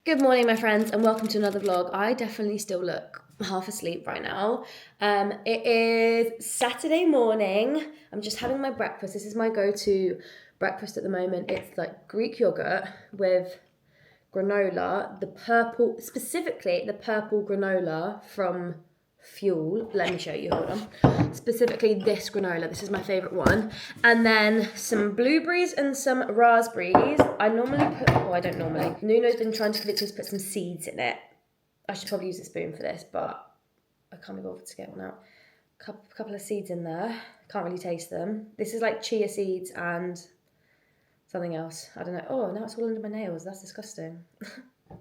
Good morning, my friends, and welcome to another vlog. I definitely still look half asleep right now. It is Saturday morning. I'm just having my breakfast. This is my go-to breakfast at the moment. It's like Greek yogurt with granola, specifically the purple granola from Fuel. Let me show you, hold on. Specifically this granola, this is my favourite one. And then some blueberries and some raspberries. I don't normally. Nuno's been trying to convince me to put some seeds in it. I should probably use a spoon for this, but I can't be bothered to get one out. Couple of seeds in there. Can't really taste them. This is like chia seeds and something else. I don't know. Oh, now it's all under my nails. That's disgusting.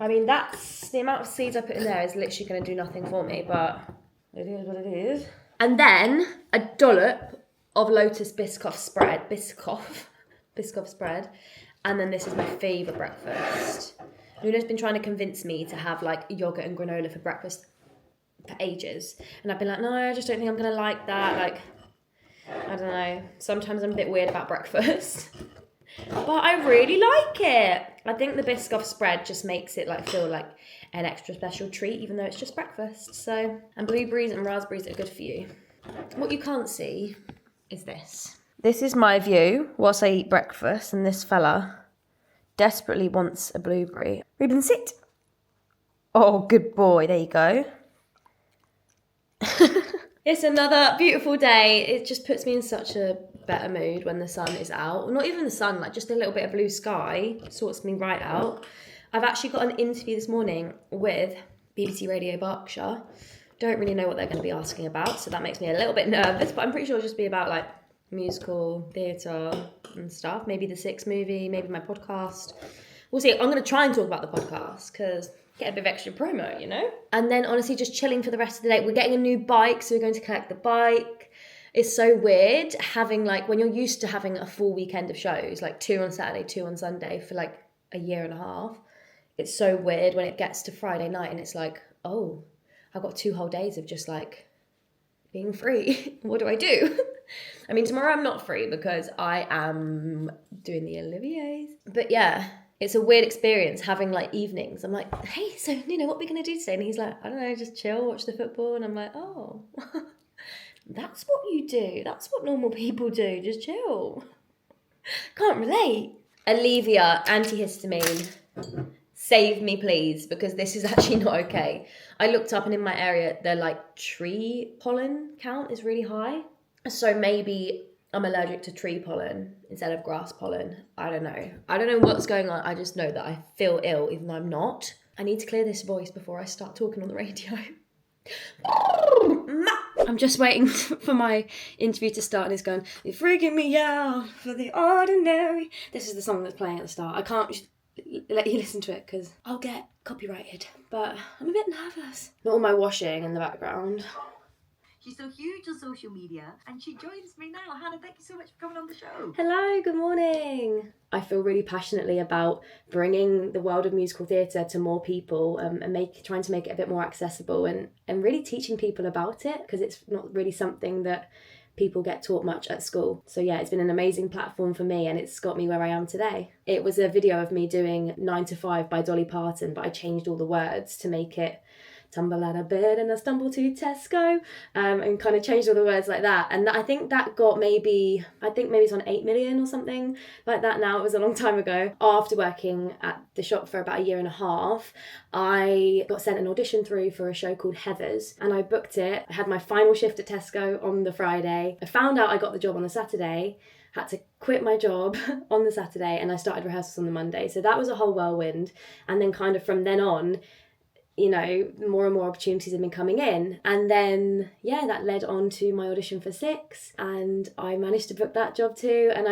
I mean, that's the amount of seeds I put in there is literally going to do nothing for me, but it is what it is. And then a dollop of Lotus Biscoff spread. And then this is my favourite breakfast. Nuno's been trying to convince me to have like yogurt and granola for breakfast for ages. And I've been like, no, I just don't think I'm going to like that. Like, I don't know. Sometimes I'm a bit weird about breakfast. But I really like it. I think the Biscoff spread just makes it like feel like an extra special treat, even though it's just breakfast. So, and blueberries and raspberries are good for you. What you can't see is this. This is my view whilst I eat breakfast, and this fella desperately wants a blueberry. Reuben, sit. Oh, good boy. There you go. It's another beautiful day. It just puts me in such a better mood when the sun is out. Not even the sun, like just a little bit of blue sky sorts me right out. I've actually got an interview this morning with BBC Radio Berkshire. Don't really know what they're going to be asking about, so that makes me a little bit nervous, but I'm pretty sure it'll just be about like musical, theatre and stuff. Maybe the Six movie, maybe my podcast. We'll see. I'm going to try and talk about the podcast because get a bit of extra promo, you know? And then honestly, just chilling for the rest of the day. We're getting a new bike, so we're going to collect the bike. It's so weird having like, when you're used to having a full weekend of shows, like 2 on Saturday, 2 on Sunday for like a year and a half. It's so weird when it gets to Friday night and it's like, oh, I've got 2 whole days of just like being free. What do I do? I mean, tomorrow I'm not free because I am doing the Oliviers. But yeah, it's a weird experience having like evenings. I'm like, hey, so Nuno, what are we going to do today? And he's like, I don't know, just chill, watch the football. And I'm like, oh, that's what you do. That's what normal people do. Just chill. Can't relate. Alevia, antihistamine. Save me, please, because this is actually not okay. I looked up and in my area, the like tree pollen count is really high. So maybe I'm allergic to tree pollen instead of grass pollen. I don't know. I don't know what's going on. I just know that I feel ill even though I'm not. I need to clear this voice before I start talking on the radio. I'm just waiting for my interview to start and it's going, you're freaking me out for the ordinary. This is the song that's playing at the start. I can't let you listen to it because I'll get copyrighted. But I'm a bit nervous. Not all my washing in the background. She's so huge on social media and she joins me now. Hannah, thank you so much for coming on the show. Hello, good morning. I feel really passionately about bringing the world of musical theatre to more people and trying to make it a bit more accessible and really teaching people about it because it's not really something that people get taught much at school. So yeah, it's been an amazing platform for me and it's got me where I am today. It was a video of me doing 9 to 5 by Dolly Parton, but I changed all the words to make it tumble out of bed and I stumble to Tesco, and kind of changed all the words like that. And I think that got maybe it's on 8 million or something like that now. It was a long time ago. After working at the shop for about a year and a half, I got sent an audition through for a show called Heathers and I booked it. I had my final shift at Tesco on the Friday. I found out I got the job on the Saturday, had to quit my job on the Saturday and I started rehearsals on the Monday. So that was a whole whirlwind. And then kind of from then on, you know, more and more opportunities have been coming in. And then, yeah, that led on to my audition for Six. And I managed to book that job too. And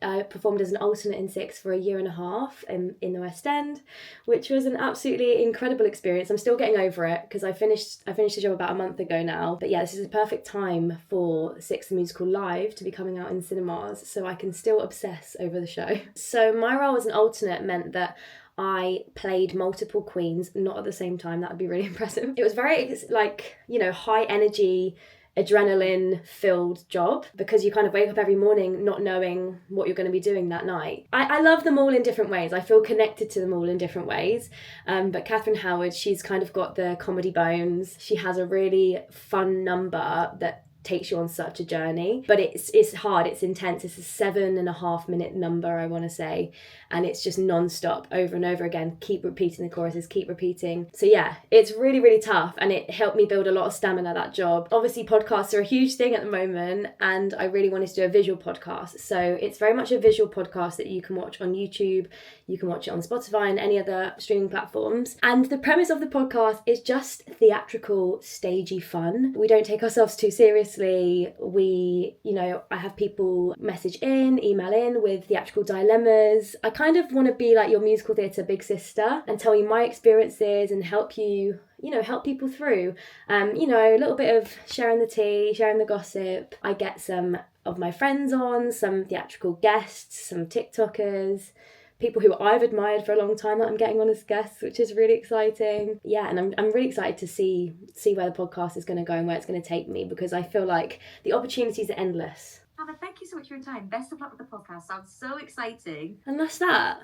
I performed as an alternate in Six for a year and a half in the West End, which was an absolutely incredible experience. I'm still getting over it because I finished the job about a month ago now. But yeah, this is a perfect time for Six the Musical Live to be coming out in cinemas. So I can still obsess over the show. So my role as an alternate meant that I played multiple queens, not at the same time. That would be really impressive. It was very, like, you know, high energy, adrenaline filled job, because you kind of wake up every morning not knowing what you're going to be doing that night. I love them all in different ways. I feel connected to them all in different ways. But Catherine Howard, she's kind of got the comedy bones. She has a really fun number that takes you on such a journey, but it's hard, it's intense. It's a 7.5 minute number, I want to say, and it's just non-stop, over and over again. Keep repeating the choruses, keep repeating. So yeah, it's really, really tough, and it helped me build a lot of stamina, that job. Obviously podcasts are a huge thing at the moment, and I really wanted to do a visual podcast, so it's very much a visual podcast that you can watch on YouTube, you can watch it on Spotify and any other streaming platforms. And the premise of the podcast is just theatrical, stagey fun. We don't take ourselves too seriously. I have people email in with theatrical dilemmas. I kind of want to be like your musical theatre big sister and tell you my experiences and help you, help people through. A little bit of sharing the tea, sharing the gossip. I get some of my friends on, some theatrical guests, some TikTokers, people who I've admired for a long time that I'm getting on as guests, which is really exciting. Yeah, and I'm really excited to see where the podcast is going to go and where it's going to take me, because I feel like the opportunities are endless. Hannah, thank you so much for your time. Best of luck with the podcast. Sounds so exciting. And that's that.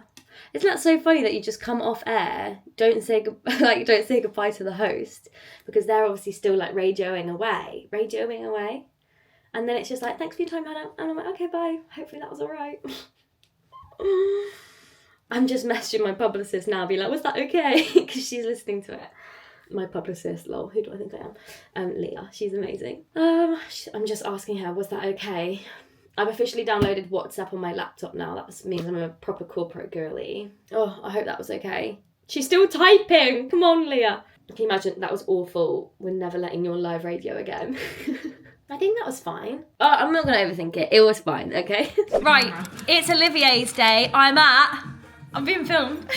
Isn't that so funny that you just come off air, don't say goodbye to the host, because they're obviously still like radioing away, and then it's just like, thanks for your time, Hannah, and I'm like, okay, bye. Hopefully that was all right. I'm just messaging my publicist now, be like, was that okay? Because she's listening to it. My publicist, lol, who do I think I am? Leah, she's amazing. I'm just asking her, was that okay? I've officially downloaded WhatsApp on my laptop now. That means I'm a proper corporate girly. Oh, I hope that was okay. She's still typing. Come on, Leah. Can you imagine? That was awful. We're never letting you on live radio again. I think that was fine. Oh, I'm not going to overthink it. It was fine, okay? Right, it's Olivier's day. I'm being filmed.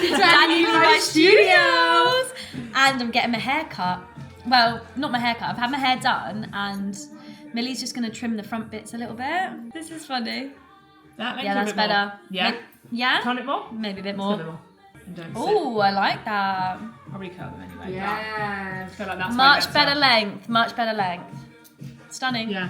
Danny Studios. And I'm getting my hair cut. Well, not my hair cut. I've had my hair done, and Millie's just going to trim the front bits a little bit. This is funny. Yeah, that's better. More. Yeah? Yeah? Turn it more? Maybe a bit more. Oh, I like that. I'll recut them anyway. Yeah. I feel like that's Much better length. Stunning. Yeah.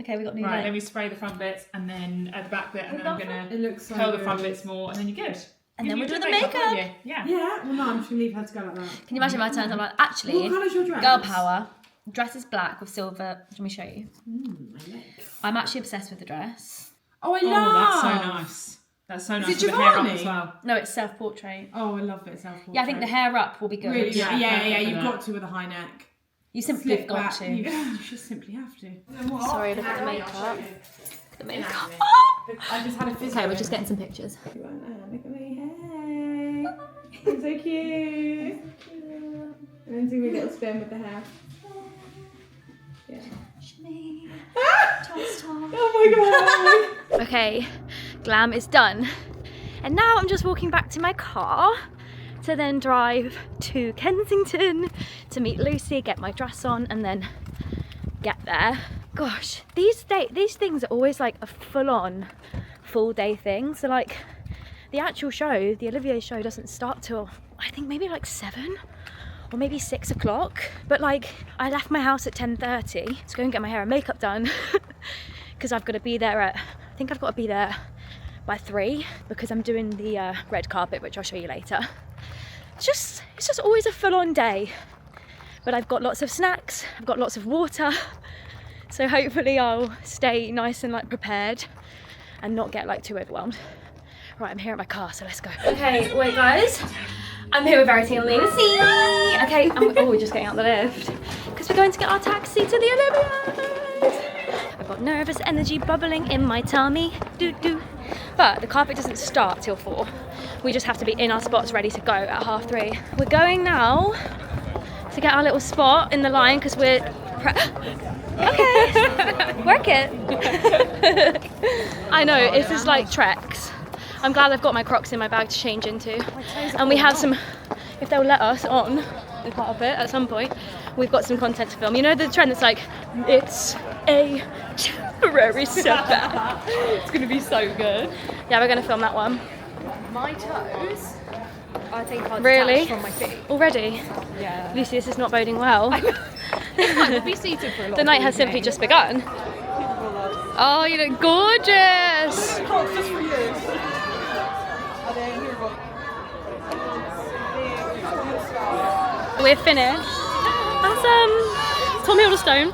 Okay, we got new Right, length. then we spray the front bits and then the back bit, and then I'm going to so curl the front bits more, and then you're good. And then we'll do the makeup. makeup. Yeah. Yeah, well, no, I'm just going to leave her to go like that. Can you imagine my turns? I'm like, actually, What colour's your dress? girl power. Dress is black with silver. Let me show you. My legs. I'm actually obsessed with the dress. Oh, I Oh, love. that's so nice. That's so nice. Is it with the hair up Giovanni? as well. No, it's self-portrait. Oh, I love it. Self-portrait. Yeah, I think the hair up will be good. Really? Yeah, Yeah, perfect for you've that. got to with a high neck. You simply Slip got back. to. You just simply have to. Sorry, look at the makeup. The makeup. I just had a physical. Okay, we're just getting some pictures. Look at me. Hey. It's so cute. And then do a little spin with the hair. Yeah. Oh my god. Okay, glam is done. And now I'm just walking back to my car to then drive to Kensington to meet Lucy, get my dress on, and then get there. Gosh, these things are always like a full-on, full-day thing. So like, the actual show, the Olivier show, doesn't start till, I think maybe like 7 or maybe 6 o'clock. But like, I left my house at 10:30 to go and get my hair and makeup done because I've got to be there at, I think I've got to be there by 3 because I'm doing the red carpet, which I'll show you later. It's just always a full-on day. But I've got lots of snacks, I've got lots of water, so hopefully I'll stay nice and like prepared and not get like too overwhelmed. Right, I'm here at my car, so let's go. Okay, wait guys. I'm here with Verity and Lucy. Okay, we're just getting out the lift because we're going to get our taxi to the Olympiads. I've got nervous energy bubbling in my tummy. Doo-doo. But the carpet doesn't start till 4. We just have to be in our spots ready to go at 3:30. We're going now to get our little spot in the line because we're okay. Work it. I know, it's just like treks. I'm glad I've got my Crocs in my bag to change into. And we have some, if they'll let us on the carpet at some point, we've got some content to film. You know the trend that's like, it's a temporary setback. It's going to be so good. Yeah, we're going to film that one. My toes, I think, are Really? detached from my feet. Already? Yeah. Lucy, this is not boding well. We'll be seated for a lot. The night has simply just begun. Oh, you look gorgeous. Just for you. We're finished. That's Tom Hiddleston,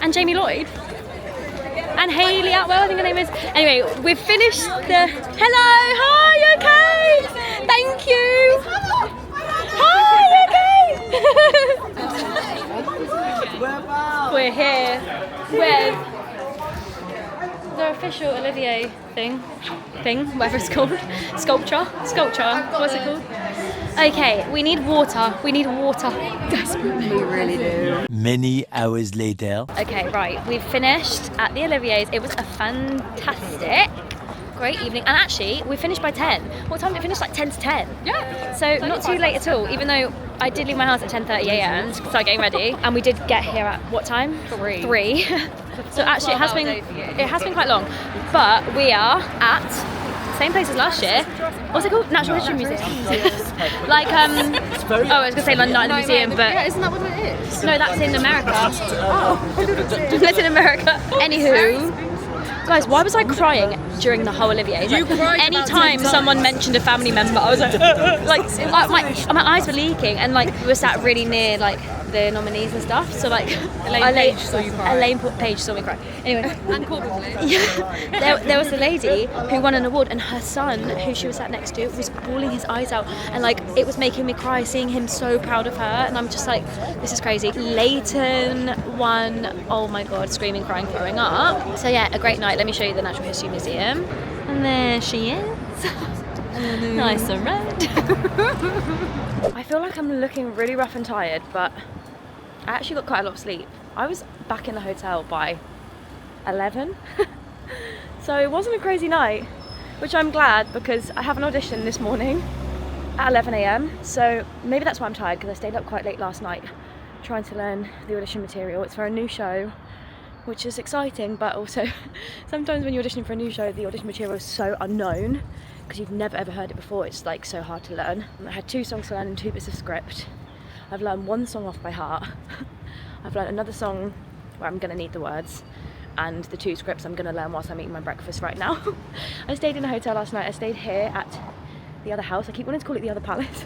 and Jamie Lloyd, and Hayley Atwell, I think her name is. Anyway, we've finished the. Hello, hi, you okay? Thank you. Hi, you okay? We're here with the official Olivier thing, whatever it's called. Sculpture. What's it called? Okay, we need water. Desperately. We really do. Many hours later. Okay, right. We've finished at the Olivier's. It was a fantastic, great evening. And actually, we finished by 10. What time did we finish? Like 10 to 10. Yeah. So not too late at all, even though I did leave my house at 10:30 a.m. to start getting ready. And we did get here at what time? 3. So actually it has been quite long. But we are at same place as last year. What's it called? Natural History Museum. Like I was gonna say London Art and Museum, but Yeah, isn't that what it is? no, that's in America. That's in America. Anywho, guys, why was I crying during the whole Olivier's? You cried Any about time 10 someone mentioned a family member, I was like, my eyes were leaking, and like we were sat really near like the nominees and stuff. So like Page saw you cry. Elaine Page saw me cry. Anyway, And probably. yeah, there was a lady who won an award, and her son, who she was sat next to, was bawling his eyes out, and like it was making me cry seeing him so proud of her, and I'm just like, this is crazy. Leighton won. Oh my god, screaming, crying, throwing up. So yeah, a great night. Let me show you the Natural History Museum, and there she is. Nice and red. I feel like I'm looking really rough and tired, but I actually got quite a lot of sleep. I was back in the hotel by 11. So it wasn't a crazy night, which I'm glad, because I have an audition this morning at 11 a.m. So maybe that's why I'm tired, because I stayed up quite late last night trying to learn the audition material. It's for a new show, which is exciting, but also sometimes when you're auditioning for a new show, the audition material is so unknown because you've never ever heard it before. It's like so hard to learn. I had 2 songs to learn and 2 bits of script. I've learned 1 song off by heart. I've learned another song where I'm gonna need the words, and the 2 scripts I'm gonna learn whilst I'm eating my breakfast right now. I stayed in a hotel last night. I stayed here at the other house. I keep wanting to call it the other palace.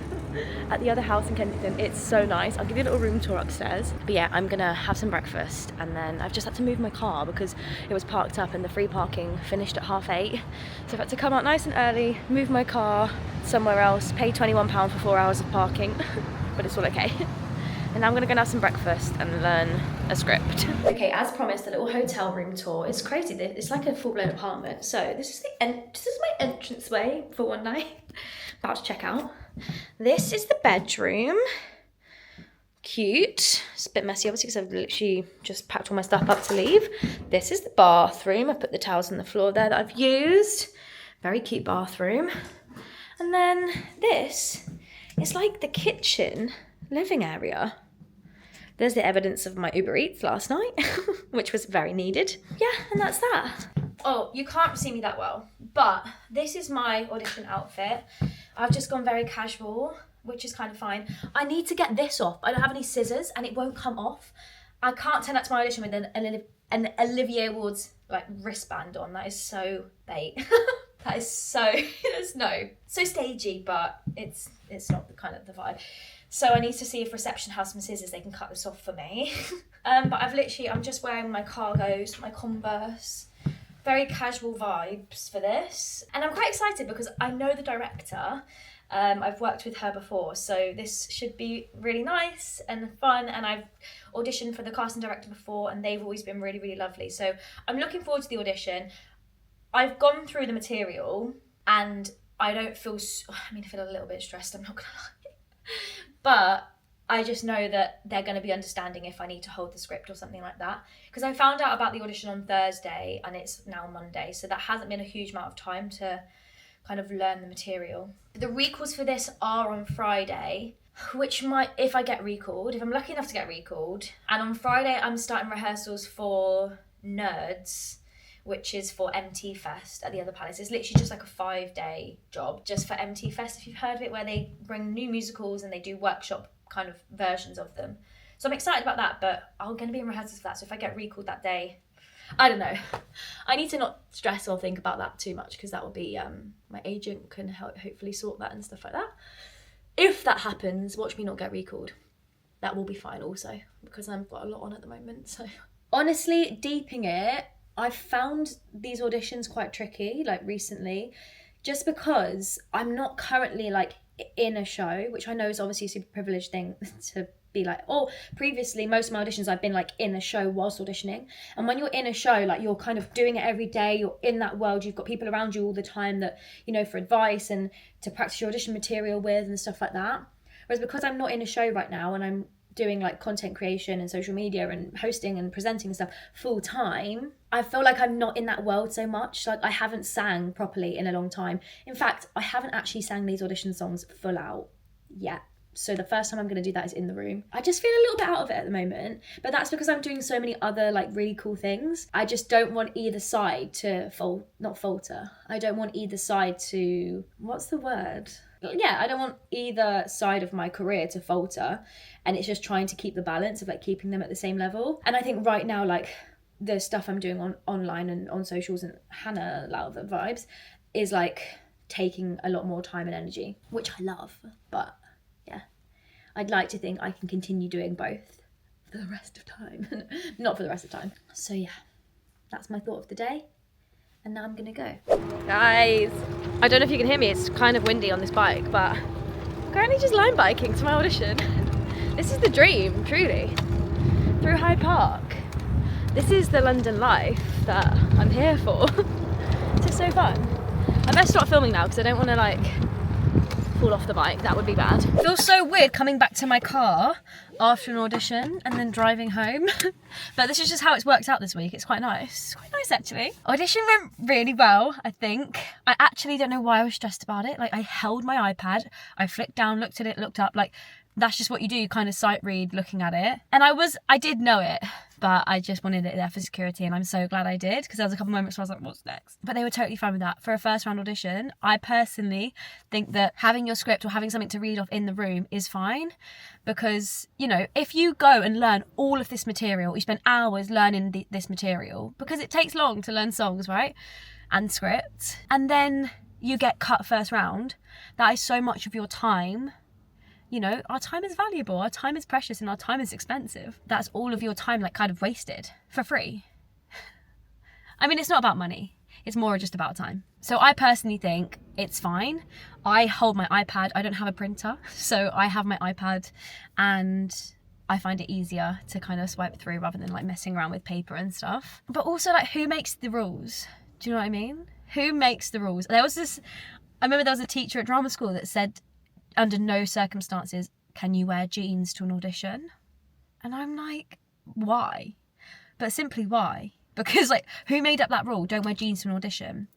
At the other house in Kensington. It's so nice. I'll give you a little room tour upstairs. But yeah, I'm gonna have some breakfast, and then I've just had to move my car because it was parked up and the free parking finished at 8:30. So I've had to come out nice and early, move my car somewhere else, pay £21 for 4 hours of parking, but it's all okay. And now I'm gonna go and have some breakfast and learn a script. Okay, as promised, a little hotel room tour. It's crazy. It's like a full-blown apartment. So this is my entranceway for one night. About to check out. This is the bedroom. Cute. It's a bit messy obviously because I've literally just packed all my stuff up to leave. This is the bathroom. I put the towels on the floor there that I've used. Very cute bathroom. And then this is like the kitchen living area. There's the evidence of my Uber Eats last night, which was very needed. Yeah, and that's that. Oh, you can't see me that well, but this is my audition outfit. I've just gone very casual, which is kind of fine. I need to get this off. I don't have any scissors and it won't come off. I can't turn up to my audition with an Olivier Awards like wristband on. That is so bait. That is so, so stagey, but it's not the kind of the vibe. So I need to see if reception has some scissors, they can cut this off for me. But I'm just wearing my cargos, my Converse, very casual vibes for this. And I'm quite excited because I know the director. I've worked with her before, so this should be really nice and fun. And I've auditioned for the casting director before and they've always been really, really lovely. So I'm looking forward to the audition. I've gone through the material and I don't feel, I feel a little bit stressed, I'm not gonna lie. But I just know that they're going to be understanding if I need to hold the script or something like that. Because I found out about the audition on Thursday and it's now Monday. So that hasn't been a huge amount of time to kind of learn the material. The recalls for this are on Friday, which might, if I get recalled, if I'm lucky enough to get recalled. And on Friday, I'm starting rehearsals for Nerds, which is for MT Fest at the other palace. It's literally just like a 5-day job just for MT Fest, if you've heard of it, where they bring new musicals and they do workshop kind of versions of them. So I'm excited about that, but I'm going to be in rehearsals for that. So if I get recalled that day, I don't know. I need to not stress or think about that too much, because that will be, my agent can hopefully sort that and stuff like that. If that happens, watch me not get recalled. That will be fine also, because I've got a lot on at the moment. So honestly, deeping it, I've found these auditions quite tricky, like recently, just because I'm not currently like in a show, which I know is obviously a super privileged thing to be like, oh, previously most of my auditions I've been like in a show whilst auditioning. And when you're in a show, like you're kind of doing it every day, you're in that world, you've got people around you all the time that, you know, for advice and to practice your audition material with and stuff like that. Whereas because I'm not in a show right now and I'm doing like content creation and social media and hosting and presenting and stuff full time, I feel like I'm not in that world so much. Like I haven't sang properly in a long time. In fact, I haven't actually sang these audition songs full out yet. So the first time I'm going to do that is in the room. I just feel a little bit out of it at the moment, but that's because I'm doing so many other like really cool things. I just don't want either side to not falter. I don't want either side to, what's the word? Yeah, I don't want either side of my career to falter, and it's just trying to keep the balance of like keeping them at the same level. And I think right now, like the stuff I'm doing online and on socials, and Hannah Loud the vibes, is like taking a lot more time and energy, which I love, but yeah, I'd like to think I can continue doing both for the rest of time. Not for the rest of time. So yeah, that's my thought of the day. And now I'm gonna go. Guys, I don't know if you can hear me, it's kind of windy on this bike, but I'm currently just line biking to my audition. This is the dream, truly. Through Hyde Park. This is the London life that I'm here for. This is so fun. I best stop filming now because I don't want to like fall off the bike, that would be bad. It feels so weird coming back to my car after an audition and then driving home. But this is just how it's worked out this week. It's quite nice. It's quite nice actually. Audition went really well, I think. I actually don't know why I was stressed about it. Like I held my iPad, I flicked down, looked at it, looked up, like that's just what you do, you kind of sight read looking at it. And I did know it, but I just wanted it there for security, and I'm so glad I did, because there was a couple moments where I was like, what's next? But they were totally fine with that. For a first round audition, I personally think that having your script or having something to read off in the room is fine, because, you know, if you go and learn all of this material, you spend hours learning this material, because it takes long to learn songs, right? And scripts, and then you get cut first round, that is so much of your time. You know, our time is valuable, our time is precious, and our time is expensive. That's all of your time like kind of wasted for free. I mean, it's not about money, it's more just about time. So I personally think it's fine. I hold my iPad, I don't have a printer, so I have my iPad and I find it easier to kind of swipe through rather than like messing around with paper and stuff. But also, like, who makes the rules? Do you know what I mean? Who makes the rules? I remember there was a teacher at drama school that said, under no circumstances can you wear jeans to an audition. And I'm like, why? But simply why? Because like, who made up that rule? Don't wear jeans to an audition.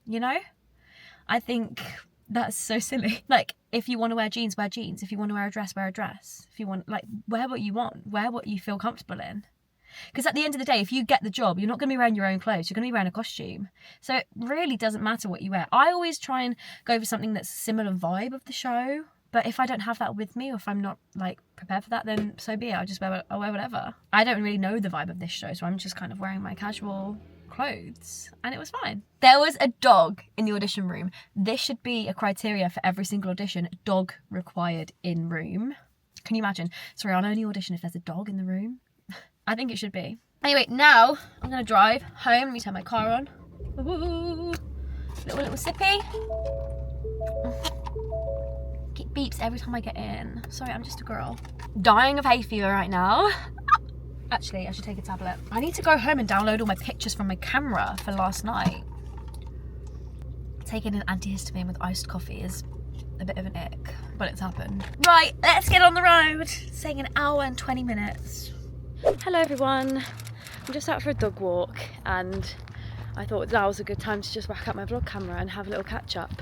You know? I think that's so silly. Like, if you want to wear jeans, wear jeans. If you want to wear a dress, wear a dress. If you want, like, wear what you want. Wear what you feel comfortable in. Because at the end of the day, if you get the job, you're not going to be wearing your own clothes, you're going to be wearing a costume. So it really doesn't matter what you wear. I always try and go for something that's a similar vibe of the show. But if I don't have that with me, or if I'm not like prepared for that, then so be it. I'll just wear whatever. I don't really know the vibe of this show, so I'm just kind of wearing my casual clothes, and it was fine. There was a dog in the audition room. This should be a criteria for every single audition. Dog required in room. Can you imagine? Sorry, I'll only audition if there's a dog in the room. I think it should be. Anyway, now I'm gonna drive home. Let me turn my car on. Woo-hoo. Little sippy. It beeps every time I get in. Sorry, I'm just a girl. Dying of hay fever right now. Actually, I should take a tablet. I need to go home and download all my pictures from my camera for last night. Taking an antihistamine with iced coffee is a bit of an ick, but it's happened. Right, let's get on the road. It's saying an hour and 20 minutes. Hello everyone, I'm just out for a dog walk and I thought that was a good time to just whack up my vlog camera and have a little catch up,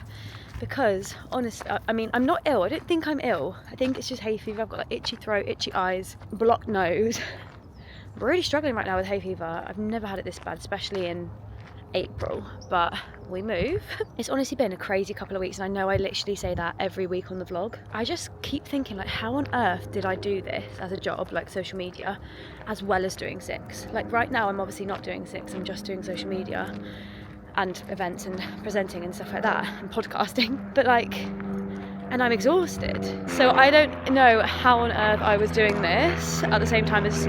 because honestly, I mean, I'm not ill. I don't think I'm ill. I think it's just hay fever. I've got like itchy throat, itchy eyes, blocked nose. I'm really struggling right now with hay fever. I've never had it this bad, especially in April, but we move. It's honestly been a crazy couple of weeks, and I know I literally say that every week on the vlog. I just keep thinking, like, how on earth did I do this as a job, like social media, as well as doing Six? Like right now I'm obviously not doing Six, I'm just doing social media and events and presenting and stuff like that and podcasting, but like, and I'm exhausted. So I don't know how on earth I was doing this at the same time as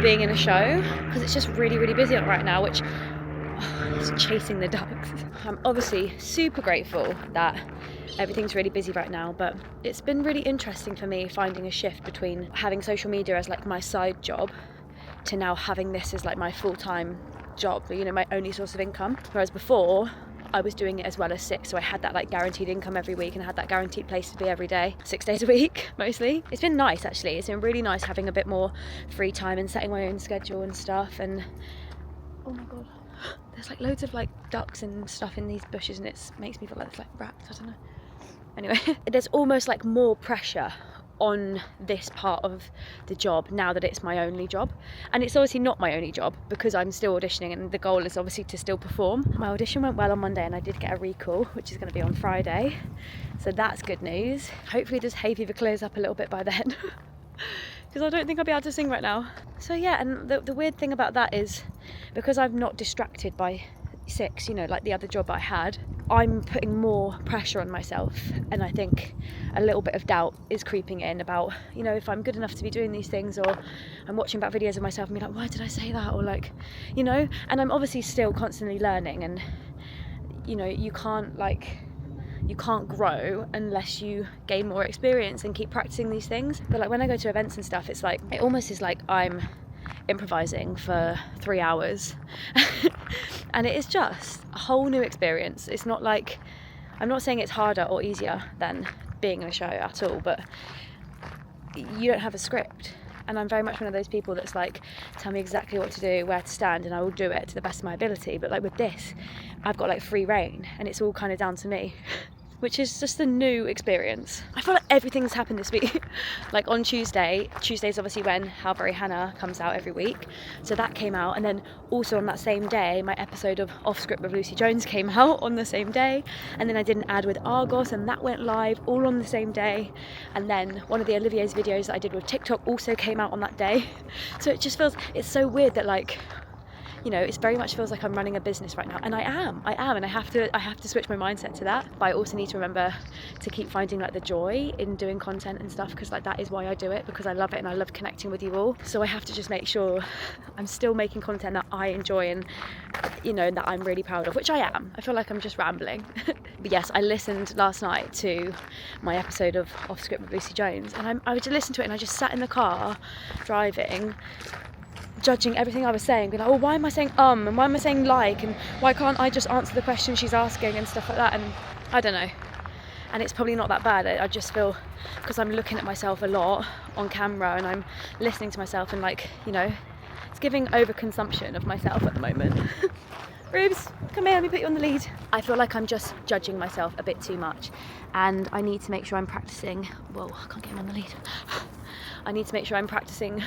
being in a show, because it's just really, really busy right now, which is chasing the ducks. I'm obviously super grateful that everything's really busy right now, but it's been really interesting for me finding a shift between having social media as like my side job to now having this as like my full-time job, you know, my only source of income. Whereas before I was doing it as well as Six, so I had that like guaranteed income every week and I had that guaranteed place to be every day, 6 days a week mostly. It's been nice actually, it's been really nice having a bit more free time and setting my own schedule and stuff. And oh my god, there's like loads of like ducks and stuff in these bushes and it makes me feel like there's like rats, I don't know. Anyway, there's almost like more pressure on this part of the job now that it's my only job, and it's obviously not my only job because I'm still auditioning and the goal is obviously to still perform. My audition went well on Monday and I did get a recall, which is going to be on Friday, so that's good news. Hopefully this hay fever clears up a little bit by then because I don't think I'll be able to sing right now. So yeah, and the weird thing about that is because I'm not distracted by Six, you know, like the other job I had, I'm putting more pressure on myself, and I think a little bit of doubt is creeping in about, you know, if I'm good enough to be doing these things, or I'm watching back videos of myself and be like, why did I say that, or like, you know. And I'm obviously still constantly learning, and you know, you can't grow unless you gain more experience and keep practicing these things. But like when I go to events and stuff, it's like, it almost is like I'm improvising for 3 hours and it is just a whole new experience. It's not like, I'm not saying it's harder or easier than being in a show at all, but you don't have a script, and I'm very much one of those people that's like, tell me exactly what to do, where to stand, and I will do it to the best of my ability. But like with this, I've got like free reign and it's all kind of down to me, which is just a new experience. I feel like everything's happened this week. Like on Tuesday's obviously when How Very Hannah comes out every week, so that came out, and then also on that same day my episode of Off Script with Lucy Jones came out on the same day, and then I did an ad with Argos and that went live all on the same day, and then one of the Olivier's videos that I did with TikTok also came out on that day. So it just feels, it's so weird that like, you know, it very much feels like I'm running a business right now, and I am, and I have to switch my mindset to that. But I also need to remember to keep finding like the joy in doing content and stuff, because like that is why I do it, because I love it and I love connecting with you all. So I have to just make sure I'm still making content that I enjoy and, you know, that I'm really proud of, which I am. I feel like I'm just rambling. But yes, I listened last night to my episode of Off Script with Lucy Jones, and I would just listen to it and I just sat in the car driving, judging everything I was saying, being like, oh, why am I saying and why am I saying like, and why can't I just answer the question she's asking and stuff like that. And I don't know, and it's probably not that bad. I just feel, because I'm looking at myself a lot on camera and I'm listening to myself, and like, you know, it's giving overconsumption of myself at the moment. Rubes, come here, let me put you on the lead. I feel like I'm just judging myself a bit too much, and I need to make sure I'm practicing, whoa, I can't get him on the lead. I need to make sure I'm practicing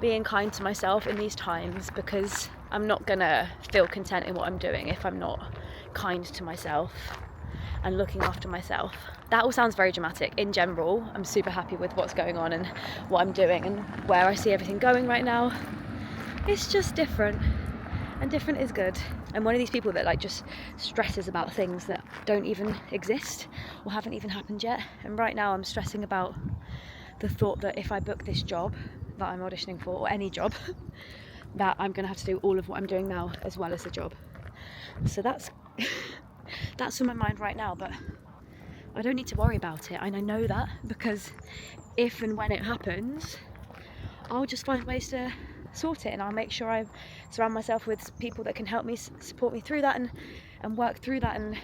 being kind to myself in these times, because I'm not gonna feel content in what I'm doing if I'm not kind to myself and looking after myself. That all sounds very dramatic. In general, I'm super happy with what's going on and what I'm doing and where I see everything going right now. It's just different, and different is good. I'm one of these people that like just stresses about things that don't even exist or haven't even happened yet. And right now I'm stressing about the thought that if I book this job that I'm auditioning for, or any job, that I'm gonna have to do all of what I'm doing now as well as the job. So that's in my mind right now, but I don't need to worry about it, and I know that, because if and when it happens, I'll just find ways to sort it, and I'll make sure I surround myself with people that can help me, support me through that, and work through that and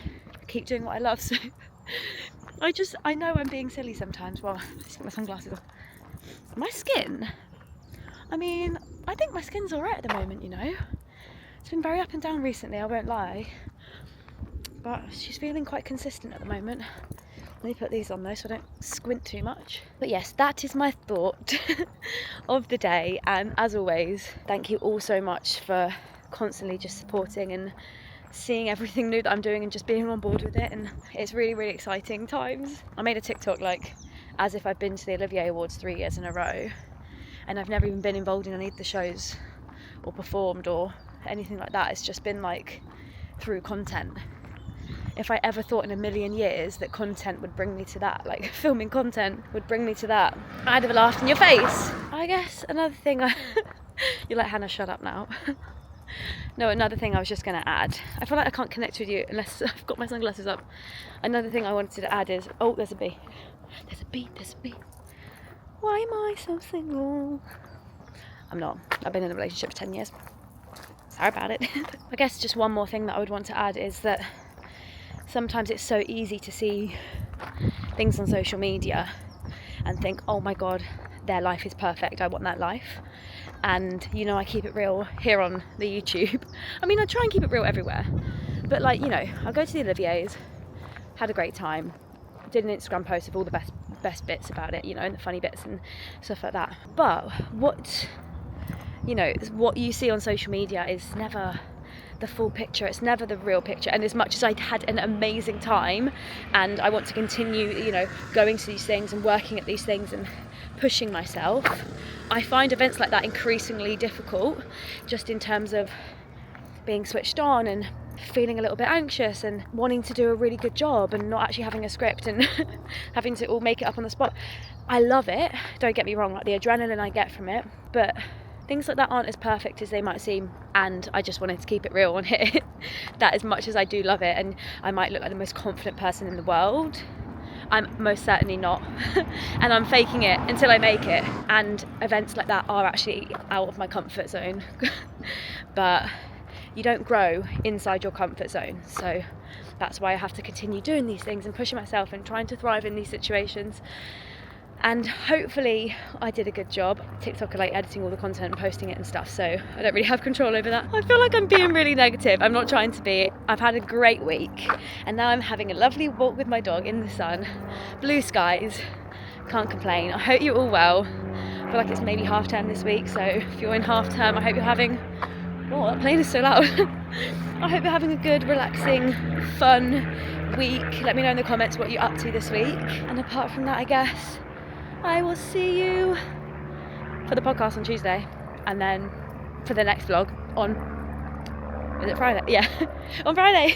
keep doing what I love. So I know I'm being silly sometimes. Well, let's put my sunglasses on. My skin, I mean, I think my skin's alright at the moment, you know. It's been very up and down recently, I won't lie, but she's feeling quite consistent at the moment. Let me put these on though so I don't squint too much. But yes, that is my thought of the day, and as always, thank you all so much for constantly just supporting and seeing everything new that I'm doing and just being on board with it, and it's really, really exciting times. I made a TikTok like as if I've been to the Olivier Awards 3 years in a row, and I've never even been involved in any of the shows or performed or anything like that. It's just been like through content. If I ever thought in a million years that content would bring me to that, like filming content would bring me to that, I'd have laughed in your face. I guess another thing you're like, Hannah, shut up now. No, another thing I was just going to add. I feel like I can't connect with you unless I've got my sunglasses up. Another thing I wanted to add is, oh, there's a bee. There's a bee, there's a bee. Why am I so single? I'm not. I've been in a relationship for 10 years. Sorry about it. I guess just one more thing that I would want to add is that sometimes it's so easy to see things on social media and think, oh my God, their life is perfect, I want that life. And you know, I keep it real here on the YouTube. I mean, I try and keep it real everywhere, but like, you know, I'll go to the Oliviers, had a great time, did an Instagram post of all the best bits about it, you know, and the funny bits and stuff like that. But what, you know, what you see on social media is never the full picture, it's never the real picture. And as much as I had an amazing time and I want to continue, you know, going to these things and working at these things and pushing myself, I find events like that increasingly difficult, just in terms of being switched on and feeling a little bit anxious and wanting to do a really good job and not actually having a script and having to all make it up on the spot. I love it, don't get me wrong, like the adrenaline I get from it, but things like that aren't as perfect as they might seem, and I just wanted to keep it real on it. That as much as I do love it, and I might look like the most confident person in the world, I'm most certainly not. And I'm faking it until I make it, and events like that are actually out of my comfort zone. But you don't grow inside your comfort zone, so that's why I have to continue doing these things and pushing myself and trying to thrive in these situations. And hopefully I did a good job. TikTok are like editing all the content and posting it and stuff, so I don't really have control over that. I feel like I'm being really negative. I'm not trying to be. I've had a great week, and now I'm having a lovely walk with my dog in the sun. Blue skies, can't complain. I hope you're all well. I feel like it's maybe half term this week, so if you're in half term, I hope you're having, oh, that plane is so loud. I hope you're having a good, relaxing, fun week. Let me know in the comments what you're up to this week. And apart from that, I guess I will see you for the podcast on Tuesday, and then for the next vlog on, is it Friday? Yeah, on Friday.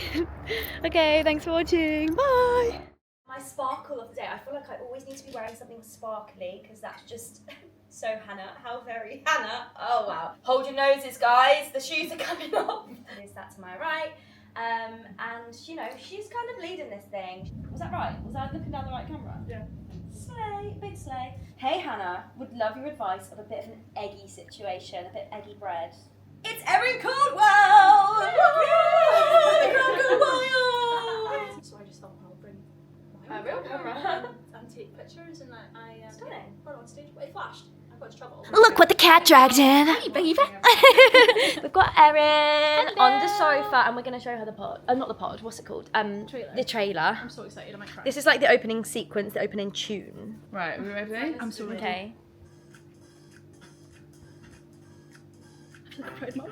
Okay, thanks for watching, bye. My sparkle of the day, I feel like I always need to be wearing something sparkly, because that's just so Hannah. How very Hannah. Oh wow. Hold your noses, guys, the shoes are coming off. There's that to my right. And you know, she's kind of leading this thing. Was that right? Was I looking down the right camera? Yeah. Slay, big slay. Hey Hannah, would love your advice of a bit of an eggy situation, a bit of eggy bread. It's Erin Caldwell! So I just thought I'll bring A real camera. and take pictures, and I Stunning. put it on stage, but it flashed. I got into trouble. Look what the cat dragged in. Hey, baby. We've got Erin on the sofa, and we're going to show her the pod. Not the pod, what's it called? Trailer. The trailer. I'm so excited, I might cry. This is like the opening sequence, the opening tune. Right, are we ready? I'm so ready. Okay. I feel like a proud mum.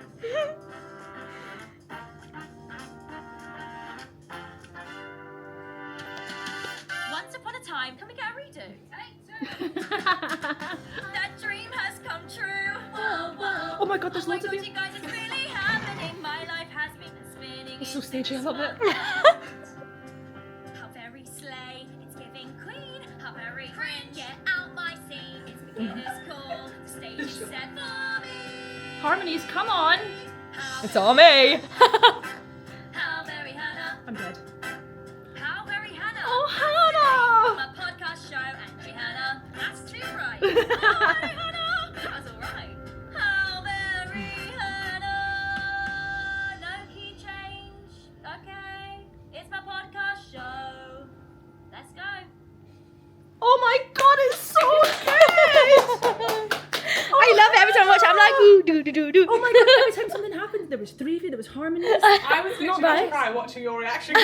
Once upon a time, can we get a redo? That dream has come true. Whoa, whoa. Oh my god, there's Oh my loads of God, you. you guys, it's really happening. My life has been spinning. It's so stagey, I love it. How very slay, it's giving queen. How very cringe, get out my scene. It's beginner's call, stage is set for me. Harmonies, come on. How It's all me. How very Hannah. I'm dead. How very Hannah. Oh, Hannah. My podcast show, and hey Hannah, that's too right. Oh, hey Hannah, that's alright. How very Hannah. No key change. Okay, it's my podcast show. Let's go. Oh my god, it's so good. I love it every time I watch it. I'm like, ooh, do do do do. Oh my god, every time something happened, there was three of you, there was harmonies. I was literally Not going bad. to cry watching your reaction.